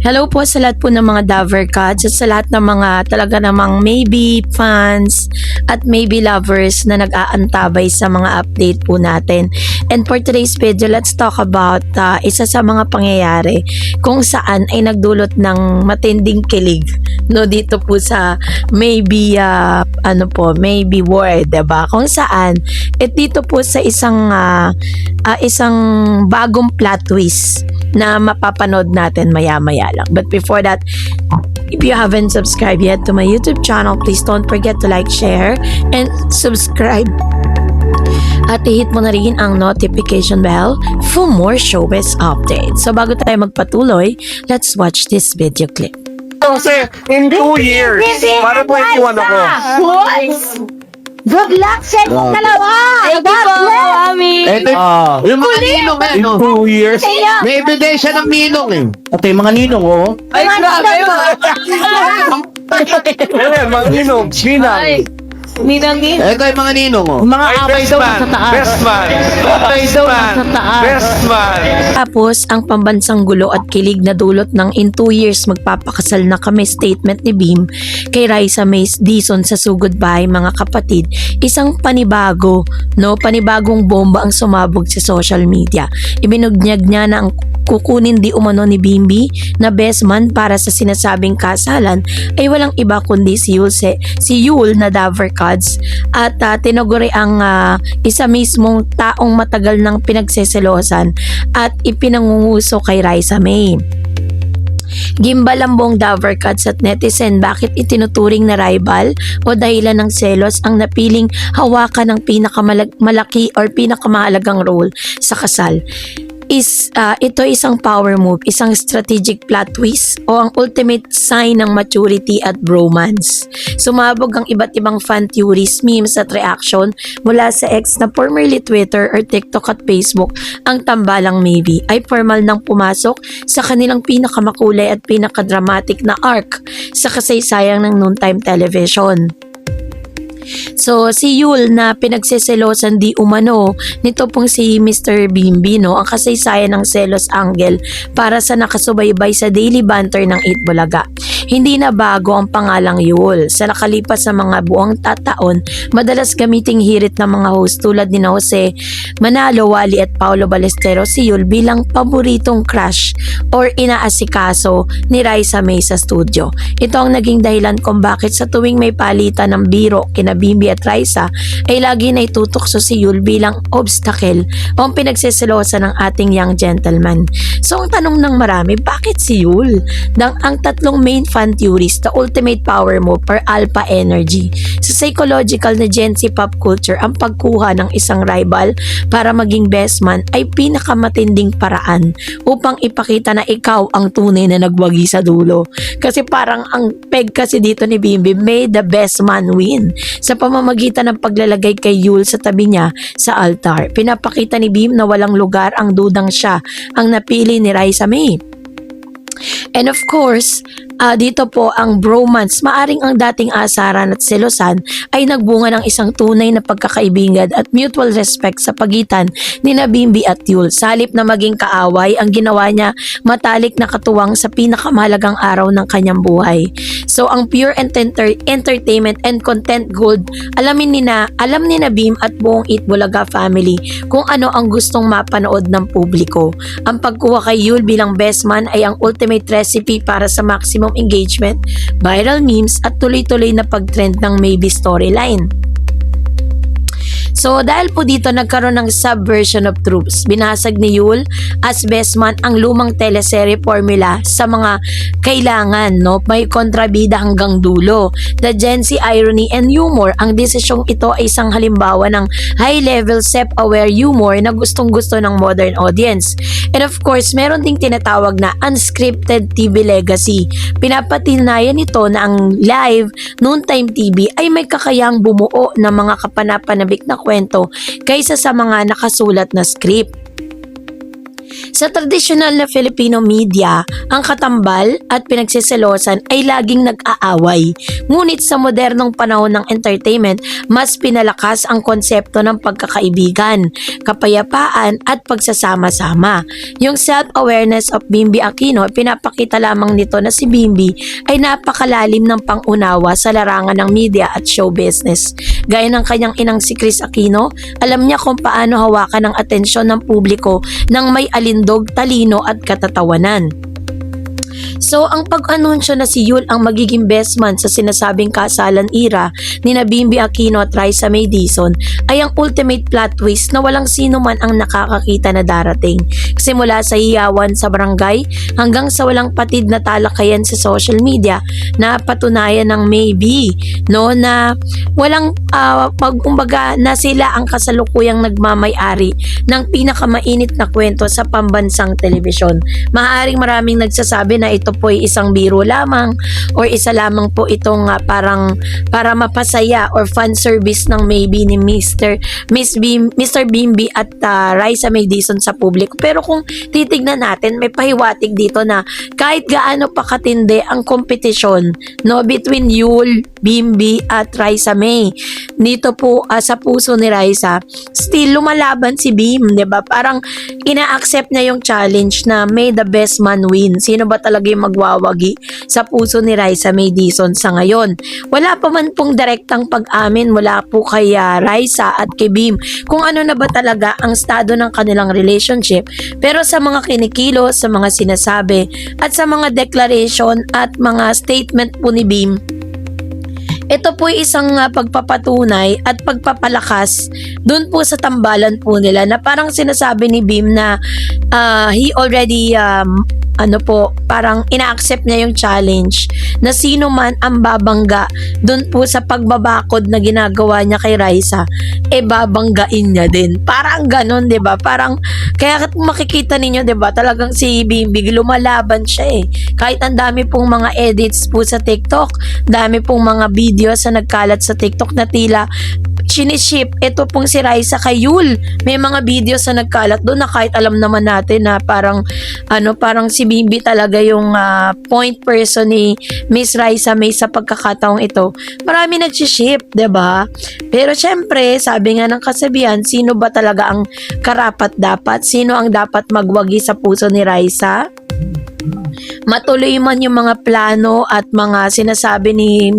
Hello po sa lahat po ng mga Dover Cats at sa lahat ng mga talaga namang maybe fans at maybe lovers na nag-aantabay sa mga update po natin. And for today's video, let's talk about isa sa mga pangyayari kung saan ay nagdulot ng matinding kilig no dito po sa maybe maybe war, 'di ba? Kung saan dito po sa isang bagong plot twist na mapapanood natin maya-maya lang. But before that, if you haven't subscribed yet to my YouTube channel, please don't forget to like, share, and subscribe. At i-hit mo na rin ang notification bell for more showbiz updates. So bago tayo magpatuloy, let's watch this video clip. Kasi in 2 years, para 21 ako. Good luck sa inyong dalawa! God bless! Yung mga ninong eh, In no? 2 years, May ebidensya ng ninong eh. ito yung mga ninong, oh. Ay, grabe yun! Ayan, mga ninong, sinang. Ito yung mga ninong oh. Mga Ay, away best daw man, sa taas. best man, best man, Sa taas. best man. Tapos, ang pambansang gulo at kilig na dulot ng in 2 years magpapakasal na kami statement ni Beam kay Raisa May Dizon sa sugod bahay mga kapatid. Isang panibagong bomba ang sumabog sa social media. Ibinugyag niya na ang kukunin di umano ni Bimbi na best man para sa sinasabing kasalan ay walang iba kundi si Yul na Dover Cats at tinaguri ang isa mismong taong matagal ng pinagseselosan at ipinangunguso kay Raisa May. Gimbal ang buong Dover Cats at netizen bakit itinuturing na rival o dahilan ng selos ang napiling hawakan ng pinakamalaki or pinakamahalagang role sa kasal. Ito isang power move, isang strategic plot twist o ang ultimate sign ng maturity at bromance. Sumabog ang iba't ibang fan theories, memes at reaction mula sa ex na formerly Twitter or TikTok at Facebook. Ang tambalang maybe ay formal nang pumasok sa kanilang pinakamakulay at pinakadramatic na arc sa kasaysayan ng noontime television. So, si Yul na pinagseselosan di umano nito pong si Mr. Bimbi, no? Ang kasaysayan ng selos angle para sa nakasubaybay sa daily banter ng 8 Bulaga. Hindi na bago ang pangalang Yul. Sa nakalipas sa mga buong taon, madalas gamiting hirit ng mga host tulad ni Jose Manalo, Wally at Paolo Ballesteros si Yul bilang paboritong crush or inaasikaso ni Raisa May sa studio. Ito ang naging dahilan kung bakit sa tuwing may palitan ng biro kina Bimbi at Raisa ay lagi na itutokso si Yul bilang obstacle o ang pinagseselosa ng ating young gentleman. So ang tanong ng marami, bakit si Yul? Ang tatlong main fan theories, the ultimate power move or alpha energy. Sa psychological na Gen Z pop culture, ang pagkuha ng isang rival para maging best man ay pinakamatinding paraan upang ipakita na ikaw ang tunay na nagwagi sa dulo. Kasi parang ang peg kasi dito ni Bimbi, may the best man win. Sa pamamagitan ng paglalagay kay Yul sa tabi niya sa altar, pinapakita ni Bim na walang lugar ang dudang siya ang napili ni Raisa May. And of course, dito po ang bromance, maaring ang dating asaran at selosan ay nagbunga ng isang tunay na pagkakaibigan at mutual respect sa pagitan ni Bimbi at Yul. Sa halip na maging kaaway, ang ginawa niya matalik na katuwang sa pinakamahalagang araw ng kanyang buhay. So ang pure entertainment and content gold, alam ni na Bim at buong Eat Bulaga family kung ano ang gustong mapanood ng publiko. Ang pagkuha kay Yul bilang best man ay ang ultimate recipe para sa maximum engagement, viral memes at tuloy-tuloy na pag-trend ng maybe storyline. So dahil po dito nagkaroon ng subversion of truths, binasag ni Yul as best man ang lumang teleserye formula sa mga kailangan, no? May kontrabida hanggang dulo. The Gen Z irony and humor, ang desisyong ito ay isang halimbawa ng high-level self-aware humor na gustong-gusto ng modern audience. And of course, meron ding tinatawag na unscripted TV legacy. Pinapatinayan nito na ang live noontime TV ay may kakayahang bumuo ng mga kapanapanabik na kwento kaysa sa mga nakasulat na script. Sa tradisyonal na Filipino media, ang katambal at pinagsiselosan ay laging nag-aaway. Ngunit sa modernong panahon ng entertainment, mas pinalakas ang konsepto ng pagkakaibigan, kapayapaan at pagsasama-sama. Yung self-awareness of Bimbi Aquino, pinapakita lamang nito na si Bimbi ay napakalalim ng pangunawa sa larangan ng media at show business. Gaya ng kanyang inang si Chris Aquino, alam niya kung paano hawakan ang atensyon ng publiko ng may alindog, talino at katatawanan. So, ang pag-anunsyo na si Yul ang magiging best man sa sinasabing kasalan era ni na Bimbi Aquino at Raisa May Dizon ay ang ultimate plot twist na walang sino man ang nakakakita na darating. Kasi mula sa hiyawan sa barangay hanggang sa walang patid na talakayan sa social media na patunayan ng maybe, no, na walang pagkumbaga na sila ang kasalukuyang nagmamay-ari ng pinakamainit na kwento sa pambansang telebisyon. Maaaring maraming nagsasabi na ito po ay isang biro lamang or isa lamang po itong parang para mapasaya or fan service ng maybe ni Mr. Bimbi at Raisa May Dizon sa publiko. Pero kung titignan natin, may pahiwatig dito na kahit gaano pa katindi ang kompetisyon, no, between Yul, Bimbi at Raisa May, dito po sa puso ni Raisa, still lumalaban si Bim, 'di ba? Parang ina-accept niya yung challenge na may the best man win. Sino ba talaga yung magwawagi sa puso ni Raisa May Dizon sa ngayon? Wala pa man pong direktang pag-amin mula po kay Raisa at kay Bim kung ano na ba talaga ang estado ng kanilang relationship. Pero sa mga kinikilos, sa mga sinasabi at sa mga declaration at mga statement po ni Bim, ito po ay isang pagpapatunay at pagpapalakas dun po sa tambalan po nila na parang sinasabi ni Bim na he already parang ina-accept niya yung challenge na sino man ang babangga dun po sa pagbabakod na ginagawa niya kay Raisa, babanggain niya din. Parang ganon, 'di ba? Parang kaya kung makikita ninyo, 'di ba? Talagang si Bimbi lumalaban siya eh. Kahit ang dami pong mga edits po sa TikTok, dami pong mga videos na nagkalat sa TikTok na tila siniship ito pong si Raisa kay Yul. May mga videos na nagkalat doon na kahit alam naman natin na parang si Bimbi talaga yung point person ni Miss Raisa May sa pagkakataong ito. Marami nagsiship, 'di ba? Pero syempre, sabi nga ng kasabihan, sino ba talaga ang karapat dapat? Sino ang dapat magwagi sa puso ni Raisa? Matuloy man yung mga plano at mga sinasabi ni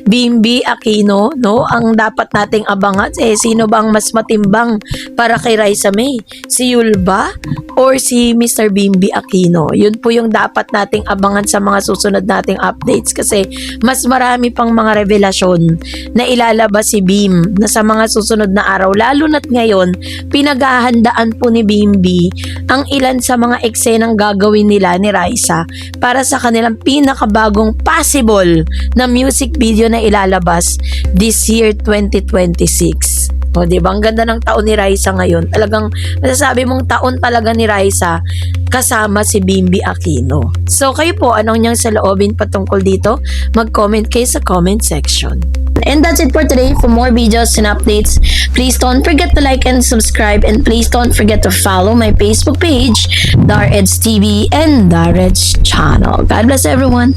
Bimbi Aquino, no? Ang dapat nating abangan sino bang mas matimbang para kay Raisa May? Si Yul ba or si Mr. Bimbi Aquino? Yun po yung dapat nating abangan sa mga susunod nating updates kasi mas marami pang mga revelasyon na ilalabas si Bim na sa mga susunod na araw, lalo na't ngayon pinaghahandaan po ni Bimbi ang ilan sa mga eksenang gagawin nila ni Raisa para sa kanilang pinakabagong possible na music video na ilalabas this year 2026. O, diba? Ang ganda ng taon ni Raisa ngayon. Talagang masasabi mong taon talaga ni Raisa kasama si Bimbi Aquino. So, kayo po, anong niyang saloobin patungkol dito? Mag-comment kayo sa comment section. And that's it for today. For more videos and updates, please don't forget to like and subscribe, and please don't forget to follow my Facebook page, Dareds TV and Dareds Channel. God bless everyone.